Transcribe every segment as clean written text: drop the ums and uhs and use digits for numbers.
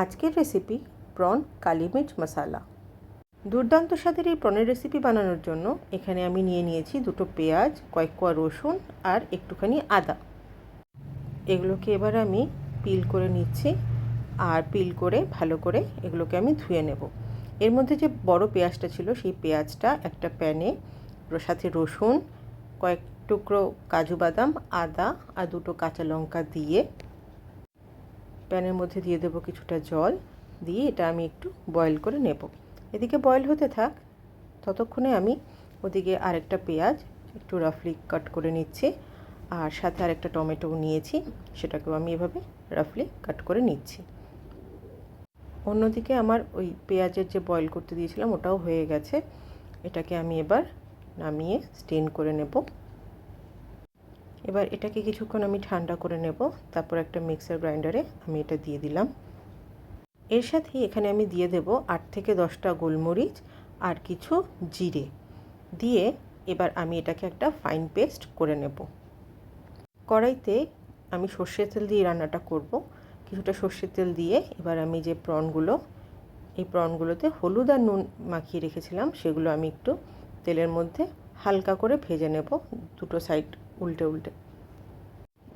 আজকের recipe prawn কালি মির্চ মশালা। দুর্দান্ত স্বাদের এই প্রনের রেসিপি বানানোর জন্য এখানে আমি নিয়ে নিয়েছি দুটো পেঁয়াজ, কয়েক কোয়া রসুন আর একটুখানি আদা। এগুলোকে এবার আমি পিল করে নিচ্ছি, আর পিল করে ভালো করে এগুলোকে আমি ধুয়ে নেব। এর মধ্যে যে বড় পেঁয়াজটা ছিল সেই পেঁয়াজটা একটা প্যানে, সাথে রসুন, কয়েক টুকরো কাজু বাদাম, আদা আর দুটো কাঁচা লঙ্কা দিয়ে প্যানের মধ্যে দিয়ে দেবো কিছুটা জল, দিয়ে এটা আমি একটু বয়েল করে নেব। এদিকে বয়েল হতে থাক, ততক্ষণে আমি ওদিকে আরেকটা পেঁয়াজ একটু রাফলি কাট করে নিচ্ছি, আর সাথে আরেকটা টমেটো নিয়েছি, সেটাকেও আমি এভাবে রাফলি কাট করে নিচ্ছি। অন্যদিকে আমার ওই পেঁয়াজের যে বয়েল করতে দিয়েছিলাম ওটাও হয়ে গেছে। এটাকে আমি এবার নামিয়ে স্টেন করে নেব। এবার এটাকে কিছুক্ষণ আমি ঠান্ডা করে নেব, তারপর একটা মিক্সার গ্রাইন্ডারে আমি এটা দিয়ে দিলাম। এর সাথে এখানে আমি দিয়ে দেব 8 থেকে 10টা গোলমরিচ আর কিছু জিরে দিয়ে এবার আমি এটাকে একটা ফাইন পেস্ট করে নেব। কড়াইতে আমি সর্ষের তেল দিয়ে রান্নাটা করব। কিছুটা সর্ষের তেল দিয়ে এবার আমি যে এই প্রনগুলোতে হলুদ আর নুন মাখিয়ে রেখেছিলাম সেগুলো আমি একটু তেলের মধ্যে হালকা করে ভেজে নেব, দুটো সাইড উল্টে উল্টে।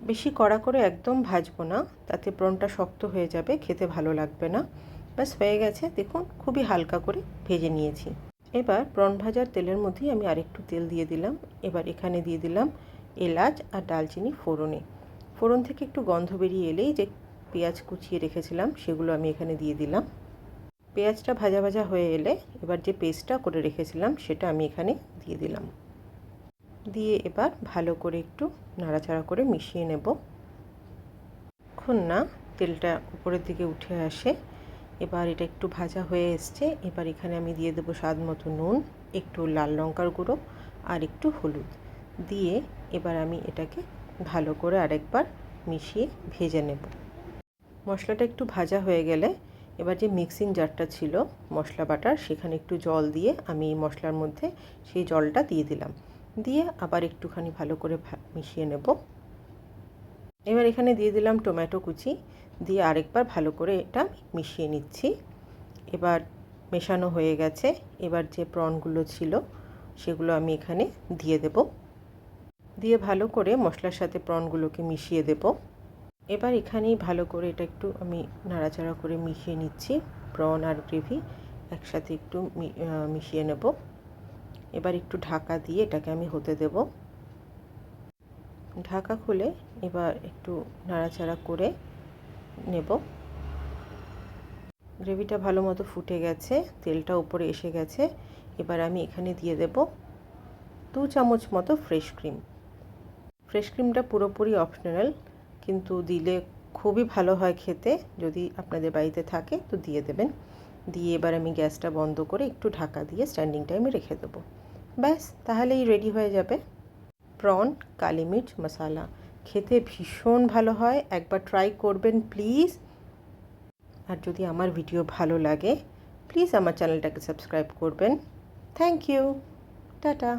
বেশি কড়া করে একদম ভাজবো না, তাতে প্রনটা শক্ত হয়ে যাবে, খেতে ভালো লাগবে না। ব্যাস হয়ে গেছে, দেখুন খুবই হালকা করে ভেজে নিয়েছি। এবার প্রন ভাজার তেলের মধ্যেই আমি আরেকটু তেল দিয়ে দিলাম। এবার এখানে দিয়ে দিলাম এলাচ আর দালচিনি ফোড়নে। ফোড়ন থেকে একটু গন্ধ বেরিয়ে এলেই যে পেঁয়াজ কুচিয়ে রেখেছিলাম সেগুলো আমি এখানে দিয়ে দিলাম। পেঁয়াজটা ভাজা ভাজা হয়ে এলে এবার যে পেস্টটা করে রেখেছিলাম সেটা আমি এখানে দিয়ে দিলাম। দিয়ে এবার ভালো করে একটু নাড়াচাড়া করে মিশিয়ে নেব। যতক্ষণ না তেলটা উপরের দিকে উঠে আসে, এবার এটা একটু ভাজা হয়ে এসছে। এবার এখানে আমি দিয়ে দেবো স্বাদ মতো নুন, একটু লাল লঙ্কার গুঁড়ো আর একটু হলুদ দিয়ে এবার আমি এটাকে ভালো করে আরেকবার মিশিয়ে ভেজে নেব। মশলাটা একটু ভাজা হয়ে গেলে এবার যে মিক্সিং জারটা ছিল মশলা বাটার, সেখানে একটু জল দিয়ে আমি এই মশলার মধ্যে সেই জলটা দিয়ে দিলাম, দিয়ে আবার একটুখানি ভালো করে মিশিয়ে নেব। এবার এখানে দিয়ে দিলাম টমেটো কুচি, দিয়ে আরেকবার ভালো করে এটা মিশিয়ে নিচ্ছি। এবার মেশানো হয়ে গেছে। এবার যে প্রনগুলো ছিল সেগুলো আমি এখানে দিয়ে দেব, দিয়ে ভালো করে মশলার সাথে প্রনগুলোকে মিশিয়ে দেব। এবার এখানেই ভালো করে এটা একটু আমি নাড়াচাড়া করে মিশিয়ে নিচ্ছি। প্রন আর গ্রেভি একসাথে একটু মিশিয়ে নেব। এবার একটু ঢাকা দিয়ে এটাকে আমি হতে দেব। ঢাকা খুলে এবার একটু নাড়াচাড়া করে নেব। গ্রেভিটা ভালো মতো ফুটে গেছে, তেলটা উপরে এসে গেছে। এবার আমি এখানে দিয়ে দেব 2 চামচ মতো ফ্রেশ ক্রিম। ফ্রেশ ক্রিমটা পুরোপুরি অপশনাল, কিন্তু দিলে খুবই ভালো হয় খেতে। যদি আপনাদের বাড়িতে থাকে তো দিয়ে দেবেন। দিয়ে এবার আমি গ্যাসটা বন্ধ করে একটু ঢাকা দিয়ে স্ট্যান্ডিং টাইমে রেখে দেবো। ব্যাস তাহলেই রেডি হয়ে যাবে প্রন কালি মির্চ মশালা। খেতে ভীষণ ভালো হয়, একবার ট্রাই করবেন প্লিজ। আর যদি আমার ভিডিও ভালো লাগে প্লিজ আমার চ্যানেলটাকে সাবস্ক্রাইব করবেন। Thank you, tata.